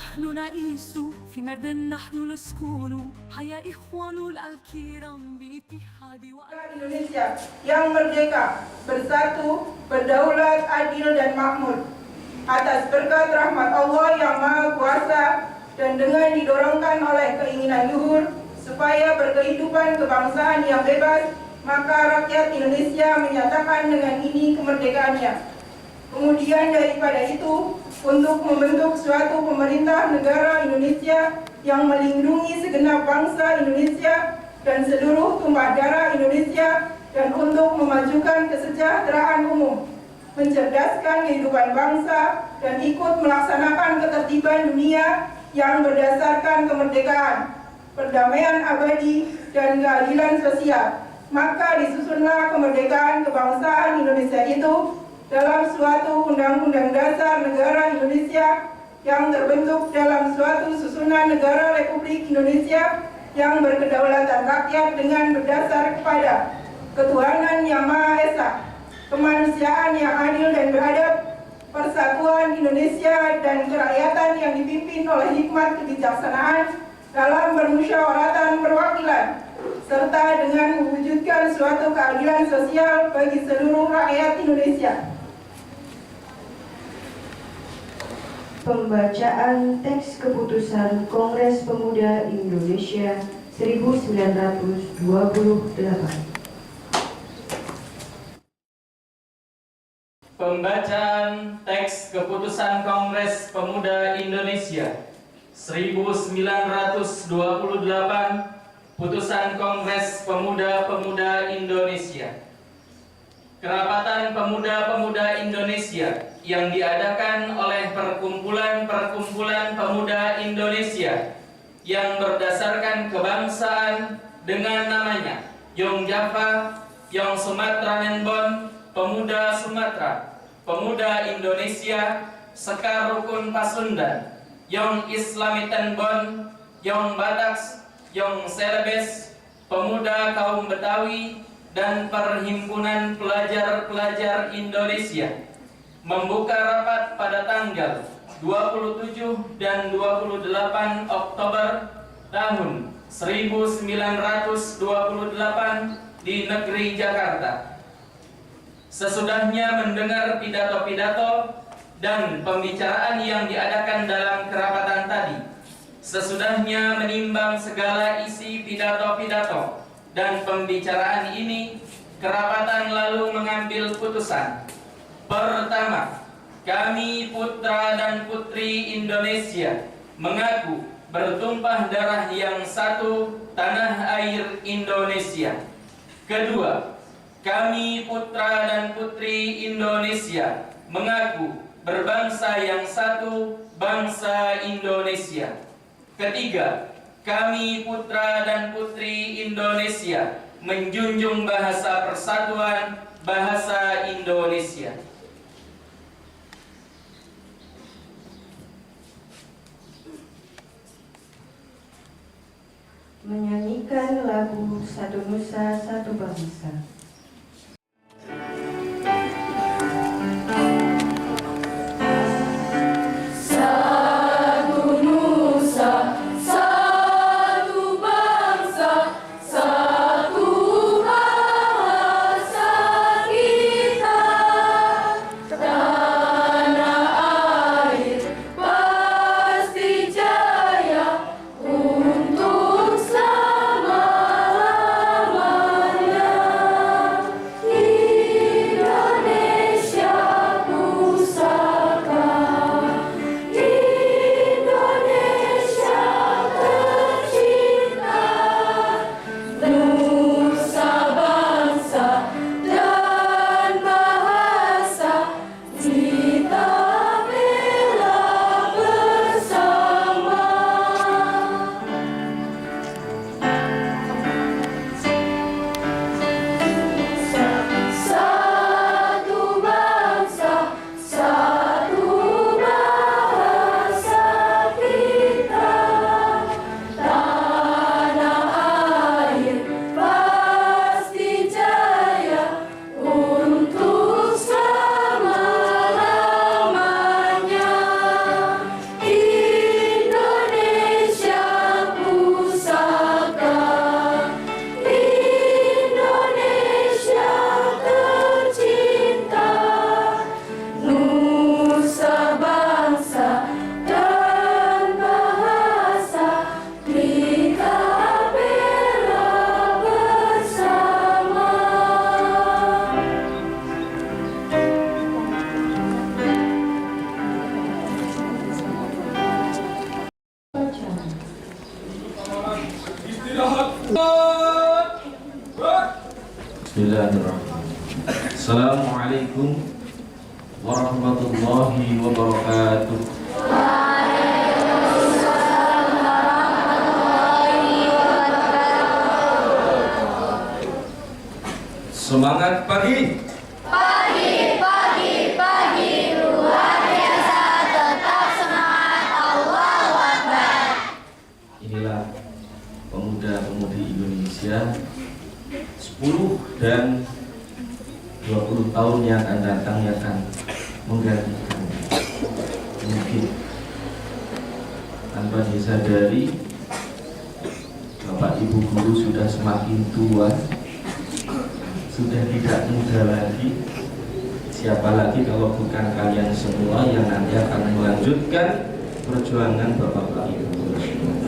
نحن نعيش في أرض نحن نسكن حيا إخوان الكرام باتحاد Indonesia yang merdeka, bersatu, berdaulat, adil dan makmur. Atas berkat rahmat Allah yang Maha Kuasa dan dengan didorongkan oleh keinginan luhur supaya berkehidupan kebangsaan yang bebas, maka rakyat Indonesia menyatakan dengan ini kemerdekaannya. Kemudian daripada itu, untuk membentuk suatu pemerintah negara Indonesia yang melindungi segenap bangsa Indonesia dan seluruh tumpah darah Indonesia, dan untuk memajukan kesejahteraan umum, mencerdaskan kehidupan bangsa, dan ikut melaksanakan ketertiban dunia yang berdasarkan kemerdekaan, perdamaian abadi, dan keadilan sosial. Maka disusunlah kemerdekaan kebangsaan Indonesia itu dalam suatu Undang-Undang Dasar Negara Indonesia yang terbentuk dalam suatu susunan negara Republik Indonesia yang berkedaulatan rakyat dengan berdasar kepada ketuhanan yang Maha Esa, kemanusiaan yang adil dan beradab, persatuan Indonesia dan kerakyatan yang dipimpin oleh hikmat kebijaksanaan dalam bermusyawaratan perwakilan, serta dengan mewujudkan suatu keadilan sosial bagi seluruh rakyat Indonesia. Pembacaan teks keputusan Kongres Pemuda Indonesia 1928. Pembacaan teks keputusan Kongres Pemuda Indonesia 1928, Putusan Kongres Pemuda-Pemuda Indonesia. Kerapatan Pemuda-Pemuda Indonesia yang diadakan oleh Perkumpulan-Perkumpulan Pemuda Indonesia yang berdasarkan kebangsaan dengan namanya Yong Java, Yong Sumatra Nenbon, Pemuda Sumatera, Pemuda Indonesia, Sekar Rukun Pasundan, Yong Islamitenbon, Yong Bataks, Yong Celebes, Pemuda Kaum Betawi, dan Perhimpunan Pelajar-Pelajar Indonesia membuka rapat pada tanggal 27 dan 28 Oktober tahun 1928 di negeri Jakarta. Sesudahnya mendengar pidato-pidato dan pembicaraan yang diadakan dalam kerapatan tadi, sesudahnya menimbang segala isi pidato-pidato dan pembicaraan ini, kerapatan lalu mengambil putusan. Pertama, kami putra dan putri Indonesia mengaku bertumpah darah yang satu, tanah air Indonesia. Kedua, kami putra dan putri Indonesia mengaku berbangsa yang satu, bangsa Indonesia. Ketiga, kami putra dan putri Indonesia menjunjung bahasa persatuan, bahasa Indonesia. Menyanyikan lagu Satu Nusa Satu Bangsa. untuk selama-lamanya. Bismillahirrahmanirrahim. Assalamualaikum warahmatullahi wabarakatuh. Semangat pagi. Pagi, luar biasa, tetap semangat, Allahu Akbar. Inilah pemuda-pemudi Indonesia 10 dan 20 tahun yang akan datang yang akan menggantikan. Mungkin tanpa disadari Bapak Ibu guru sudah semakin tua, sudah tidak muda lagi. Siapa lagi kalau bukan kalian semua yang nanti akan melanjutkan perjuangan Bapak Ibu guru semua.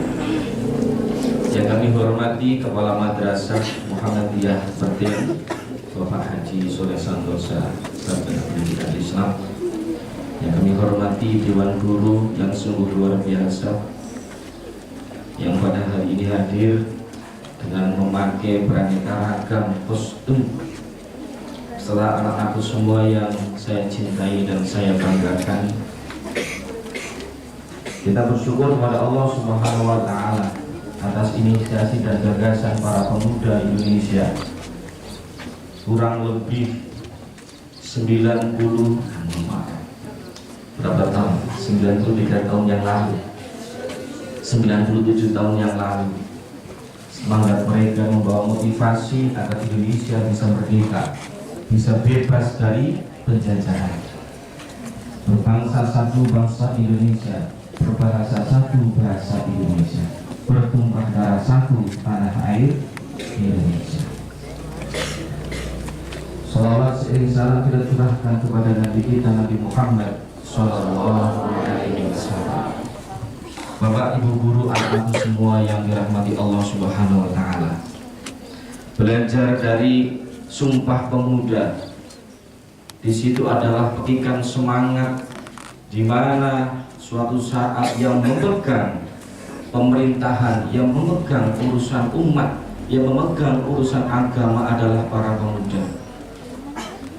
Yang kami hormati Kepala Madrasah Muhammadiyah Pertian Bapak Haji Soleh Santosa Sarjana Pendidikan Islam. Yang kami hormati Dewan Guru yang sungguh luar biasa, yang pada hari ini hadir dengan memakai beraneka ragam kostum. Setelah anak-anakku semua yang saya cintai dan saya banggakan, kita bersyukur kepada Allah Subhanahu wa Ta'ala atas inisiasi dan gagasan para pemuda Indonesia. Kurang lebih 93 tahun yang lalu, 97 tahun yang lalu, semangat mereka membawa motivasi agar Indonesia bisa merdeka, bisa bebas dari penjajahan. Berbangsa satu bangsa Indonesia, berbahasa satu bahasa Indonesia, bertumpah darah satu tanah air Indonesia. Salawat seiring salam kita curahkan kepada Nabi kita Nabi Muhammad Sallallahu Alaihi Wasallam. Bapak, Ibu guru, anak-anak semua yang dirahmati Allah Subhanahu Wa Taala. Belajar dari Sumpah Pemuda. Di situ adalah petikan semangat, di mana suatu saat yang memegang pemerintahan, yang memegang urusan umat, yang memegang urusan agama adalah para pemuda.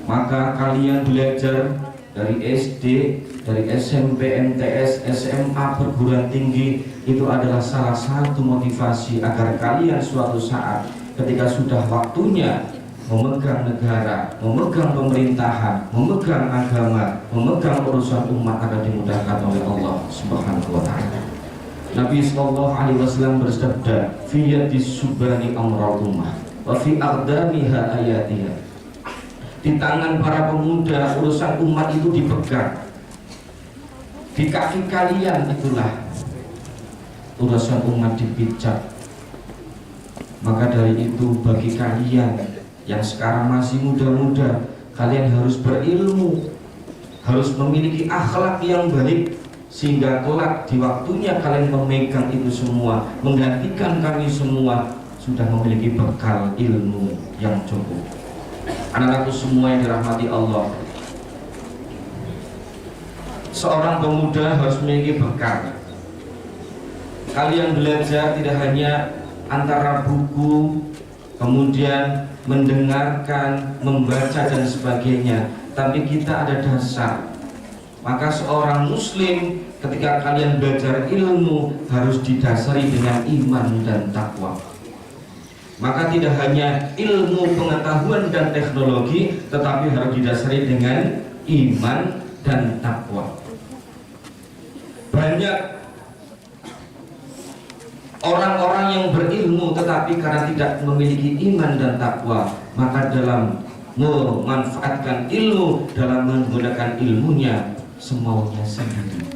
Maka kalian belajar dari SD, dari SMP, MTS, SMA, perguruan tinggi, itu adalah salah satu motivasi agar kalian suatu saat ketika sudah waktunya memegang negara, memegang pemerintahan, memegang agama, memegang urusan umat akan dimudahkan oleh Allah Subhanahu wa Ta'ala. Nabi sallallahu alaihi wasallam bersabda, "Fi yadis subani amrul ummah wa fi aqdamiha ayatiha." Di tangan para pemuda urusan umat itu dipegang. Di kaki kalian itulah urusan umat dipijak. Maka dari itu bagi kalian yang sekarang masih muda-muda, kalian harus berilmu, harus memiliki akhlak yang baik, sehingga kelak di waktunya kalian memegang itu semua, menggantikan kami semua sudah memiliki bekal ilmu yang cukup. Anak-anakku semua yang dirahmati Allah, seorang pemuda harus memiliki bekal. Kalian belajar tidak hanya antara buku, kemudian mendengarkan, membaca dan sebagainya, tapi kita ada dasar. Maka seorang muslim ketika kalian belajar ilmu harus didasari dengan iman dan takwa. Maka tidak hanya ilmu pengetahuan dan teknologi, tetapi harus didasari dengan iman dan takwa. Banyak orang-orang yang berilmu tetapi karena tidak memiliki iman dan takwa, maka dalam memanfaatkan ilmu, dalam menggunakan ilmunya semaunya sendiri.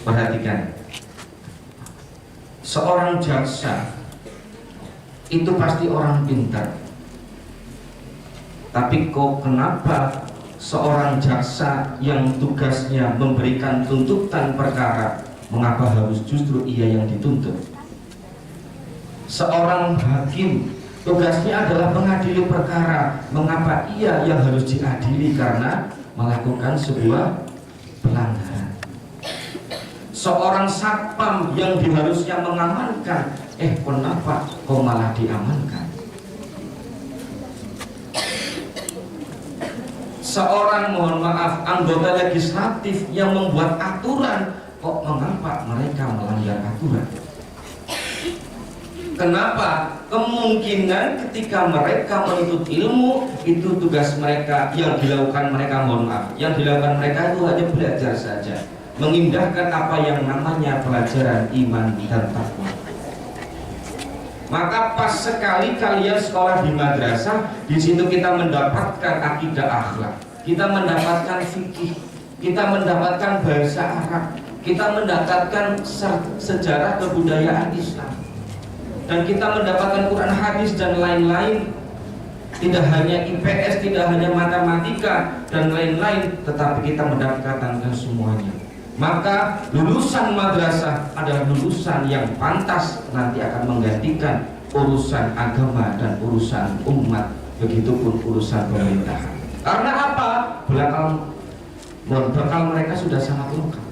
Perhatikan, seorang jaksa itu pasti orang pintar. Tapi kok kenapa seorang jaksa yang tugasnya memberikan tuntutan perkara, mengapa harus justru ia yang dituntut? Seorang hakim tugasnya adalah mengadili perkara, mengapa ia yang harus diadili karena melakukan sebuah pelanggaran? Seorang satpam yang harusnya mengamankan Kenapa kok malah diamankan? Seorang, mohon maaf, anggota legislatif yang membuat aturan, kok mengapa mereka melanggar aturan? Kenapa? Kemungkinan ketika mereka menuntut ilmu, itu tugas mereka yang dilakukan mereka, mohon maaf, yang dilakukan mereka itu hanya belajar saja, mengindahkan apa yang namanya pelajaran iman dan takwa. Maka pas sekali kalian sekolah di madrasah, di situ kita mendapatkan akidah akhlak, kita mendapatkan fikih, kita mendapatkan bahasa Arab, kita mendapatkan sejarah kebudayaan Islam, dan kita mendapatkan Quran, hadis dan lain-lain. Tidak hanya IPS, tidak hanya matematika dan lain-lain, tetapi kita mendapatkan semuanya. Maka lulusan madrasah adalah lulusan yang pantas nanti akan menggantikan urusan agama dan urusan umat, begitupun urusan pemerintahan. Karena apa? Bekal mereka sudah sangat lengkap.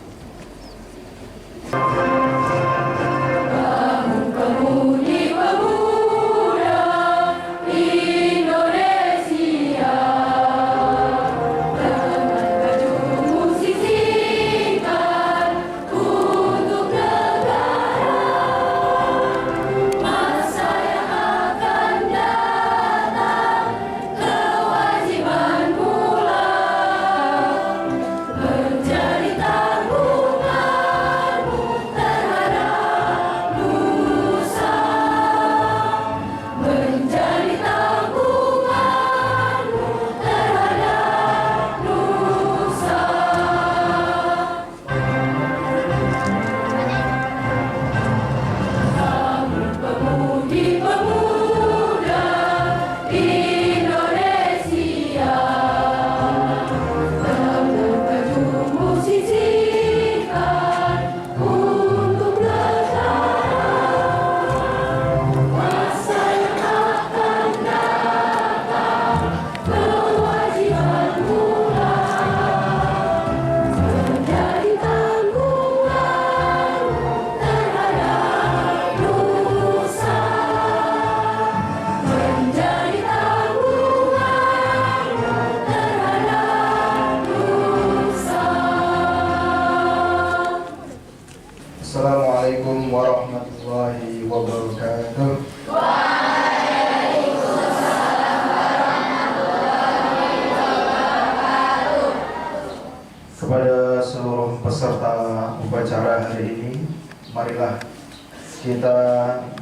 Assalamualaikum warahmatullahi wabarakatuh. Kepada seluruh peserta upacara hari ini, marilah kita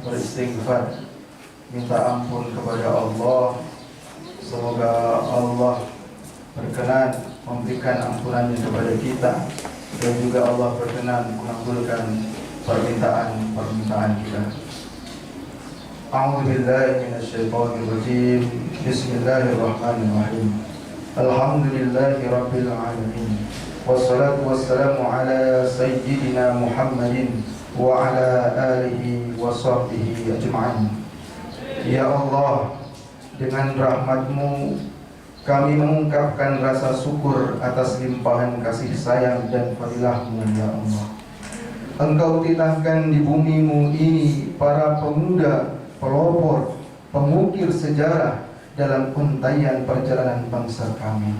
beristighfar, minta ampun kepada Allah. Semoga Allah berkenan memberikan ampunannya kepada kita, dan juga Allah berkenan mengabulkan permintaan kita. A'udzubillahi minasyaitonirrajim. Bismillahirrahmanirrahim. Alhamdulillahi rabbil alamin. Wassalatu wassalamu ala sayyidina Muhammadin wa ala alihi wa sahbihi ajma'in. Ya Allah, dengan rahmat-Mu kami mengungkapkan rasa syukur atas limpahan kasih sayang dan fadilah-Mu, ya Allah. Engkau titahkan di bumi-Mu ini para pemuda, pelopor, pengukir sejarah dalam untaian perjalanan bangsa kami,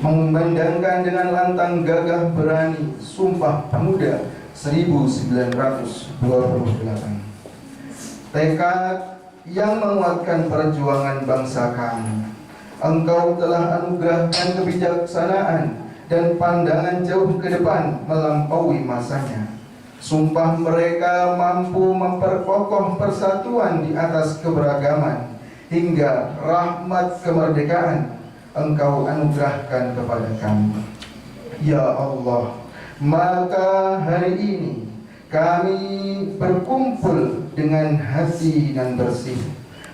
mengumandangkan dengan lantang gagah berani Sumpah Pemuda 1928. Tekad yang menguatkan perjuangan bangsa kami. Engkau telah anugerahkan kebijaksanaan dan pandangan jauh ke depan melampaui masanya. Sumpah mereka mampu memperkokoh persatuan di atas keberagaman, hingga rahmat kemerdekaan Engkau anugerahkan kepada kami. Ya Allah, maka hari ini kami berkumpul dengan hati yang bersih,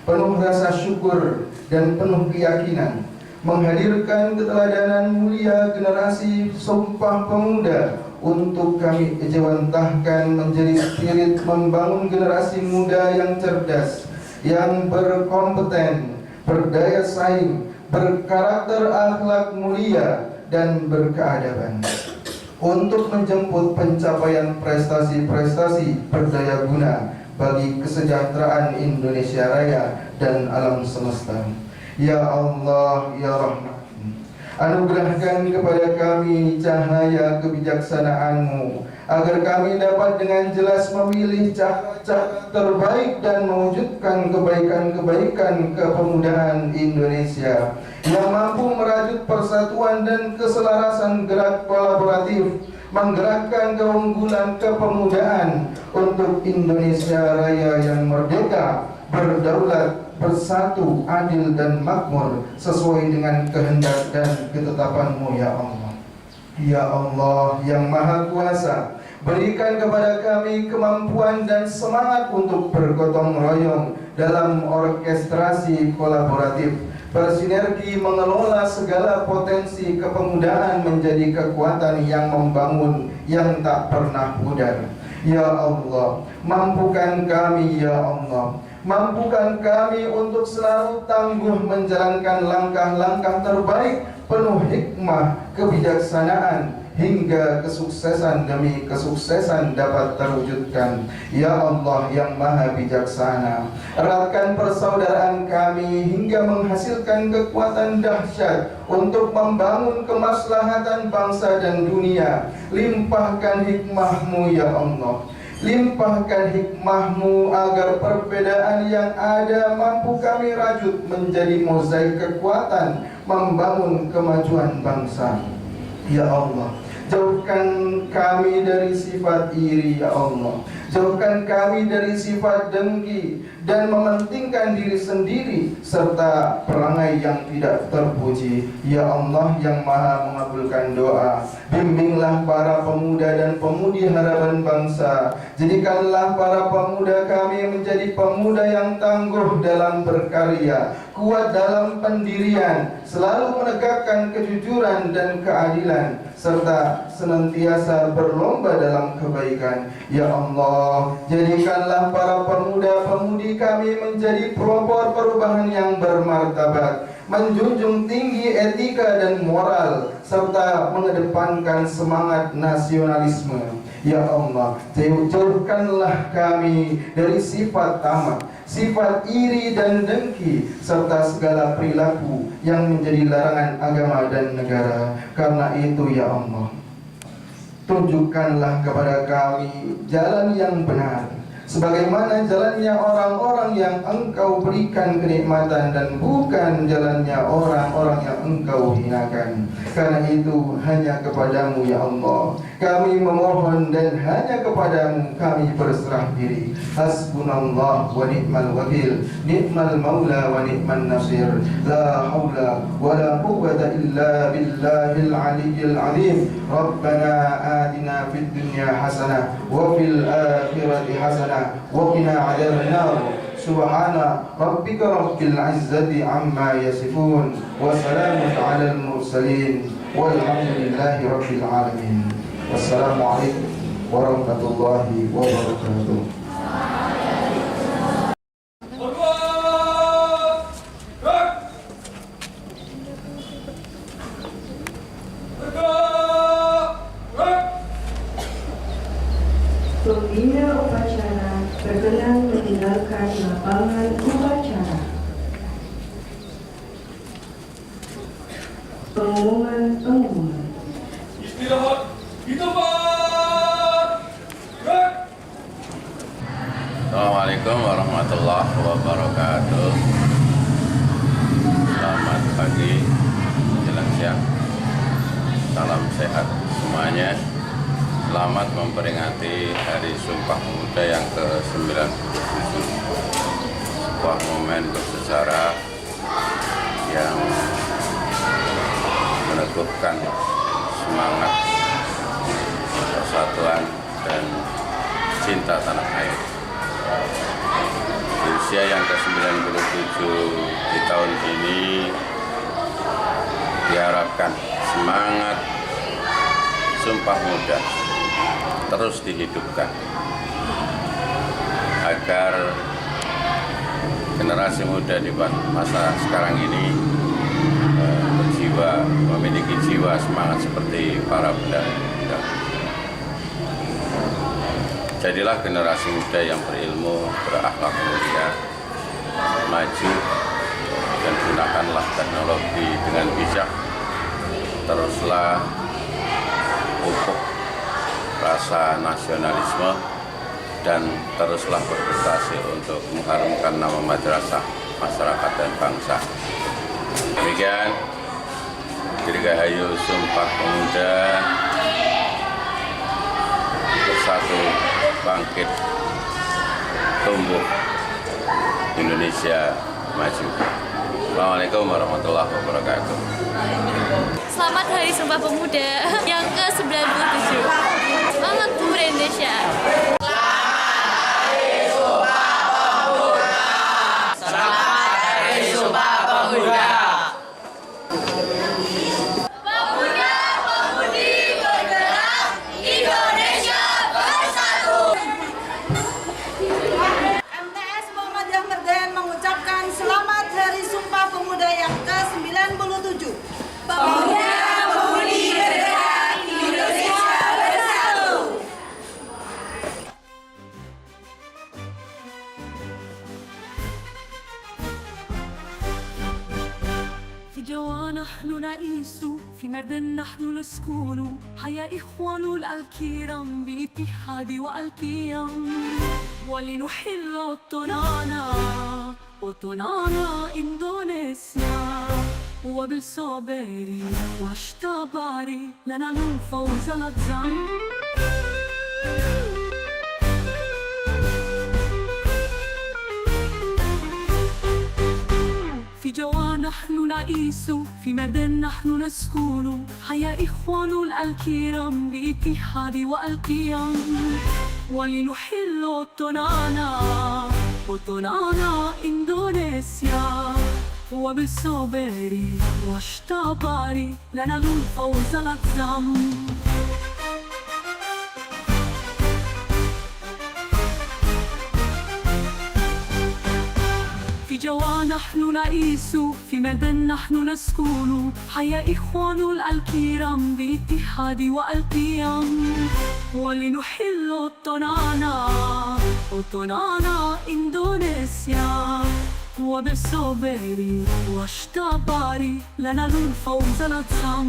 penuh rasa syukur dan penuh keyakinan, menghadirkan keteladanan mulia generasi Sumpah Pemuda untuk kami ejawantahkan menjadi spirit membangun generasi muda yang cerdas, yang berkompeten, berdaya saing, berkarakter akhlak mulia dan berkeadaban, untuk menjemput pencapaian prestasi-prestasi berdaya guna bagi kesejahteraan Indonesia Raya dan alam semesta. Ya Allah, Ya Rahman, anugerahkan kepada kami cahaya kebijaksanaan-Mu, agar kami dapat dengan jelas memilih cara-cara terbaik dan mewujudkan kebaikan-kebaikan kepemudaan Indonesia yang mampu merajut persatuan dan keselarasan gerak kolaboratif, menggerakkan keunggulan kepemudaan untuk Indonesia Raya yang merdeka, berdaulat, bersatu, adil dan makmur sesuai dengan kehendak dan ketetapan-Mu, ya Allah. Ya Allah yang Maha Kuasa, berikan kepada kami kemampuan dan semangat untuk bergotong royong dalam orkestrasi kolaboratif, bersinergi mengelola segala potensi kepemudaan menjadi kekuatan yang membangun yang tak pernah pudar. Ya Allah, mampukan kami, ya Allah, mampukan kami untuk selalu tangguh menjalankan langkah-langkah terbaik penuh hikmah, kebijaksanaan, hingga kesuksesan demi kesuksesan dapat terwujudkan. Ya Allah yang Maha Bijaksana, eratkan persaudaraan kami hingga menghasilkan kekuatan dahsyat untuk membangun kemaslahatan bangsa dan dunia. Limpahkan hikmah-Mu, ya Allah. Limpahkan hikmah-Mu agar perbedaan yang ada mampu kami rajut menjadi mozaik kekuatan membangun kemajuan bangsa. Ya Allah, jauhkan kami dari sifat iri, ya Allah. Jauhkan kami dari sifat dengki dan mementingkan diri sendiri serta perangai yang tidak terpuji. Ya Allah yang Maha mengabulkan doa, bimbinglah para pemuda dan pemudi harapan bangsa. Jadikanlah para pemuda kami menjadi pemuda yang tangguh dalam berkarya, kuat dalam pendirian, selalu menegakkan kejujuran dan keadilan, serta senantiasa berlomba dalam kebaikan. Ya Allah, jadikanlah para pemuda-pemudi kami menjadi pelopor perubahan yang bermartabat, menjunjung tinggi etika dan moral, serta mengedepankan semangat nasionalisme. Ya Allah, jauhkanlah kami dari sifat tamak, sifat iri dan dengki, serta segala perilaku yang menjadi larangan agama dan negara. Karena itu, ya Allah, tunjukkanlah kepada kami jalan yang benar, sebagaimana jalannya orang-orang yang Engkau berikan kenikmatan dan bukan jalannya orang-orang yang Engkau hinakan. Karena itu hanya kepadamu, ya Allah, kami memohon dan hanya kepadamu kami berserah diri. Hasbunallah wa ni'mal wakil, ni'mal maula wa ni'man nasir. La haula wa la quwwata illa billahil aliyyil azim. Rabbana atina fid dunya hasanah wa fil akhirati hasanah wa qina adzabannar. Subhana rabbika rabbil izzati amma yasifun wa salamun alal mursalin walhamdulillahi rabbil alamin. Wassalamualaikum warahmatullahi wabarakatuh. Pembina upacara berkenan meninggalkan lapangan upacara. Pengumuman. Istirahat di tempat. Gerak. Assalamualaikum warahmatullahi wabarakatuh. Selamat pagi, menjelang siang. Salam sehat semuanya. Selamat memperingati Hari Sumpah Pemuda yang ke-97. Sebuah momen bersejarah yang meneguhkan semangat persatuan dan cinta tanah air. Di usia yang ke-97 di tahun ini diharapkan semangat Sumpah Muda terus dihidupkan agar generasi muda di masa sekarang ini memiliki jiwa semangat seperti para pendahulu. Jadilah generasi muda yang berilmu, berakhlak mulia, maju, dan gunakanlah teknologi dengan bijak. Teruslah pupuk rasa nasionalisme dan teruslah berprestasi untuk mengharumkan nama madrasah, masyarakat, dan bangsa. Demikian Dirgahayu Sumpah Pemuda Bersatu Bangkit Tumbuh Indonesia Maju. Assalamualaikum warahmatullahi wabarakatuh. Selamat Hari Sumpah Pemuda yang ke-97. Selamat Pemuda Indonesia. في جوا نحن نعيش في مرد نحن نسكن حيا إخوان الكرام باتحاد والقيام ولنحل وطننا إندونيسيا وبالصبر والاشتبار لنا الفوز الأعظم. في جوا نحن نعيش في مدن نحن نسكن حيا إخوان الكرام باتحاد والقيام ولنحل وطننا إندونيسيا وبالصبر والاشتبار لنا الفوز الأعظم. في جوا نحن نعيش في مدن نحن نسكن حيا إخوان الكرام باتحاد والقيام ولنحل وطننا إندونيسيا وبالصبر والاشتبار لنا الفوز الأعظم.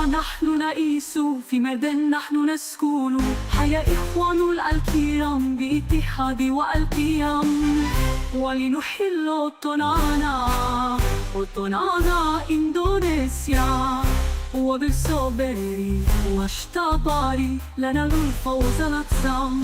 نحن نعيش في مدن نحن نسكن حيا إخوان الكرام باتحاد والقيام ولنحل وطننا إندونيسيا وبالصبر والاشتبار لنا الفوز الأعظم.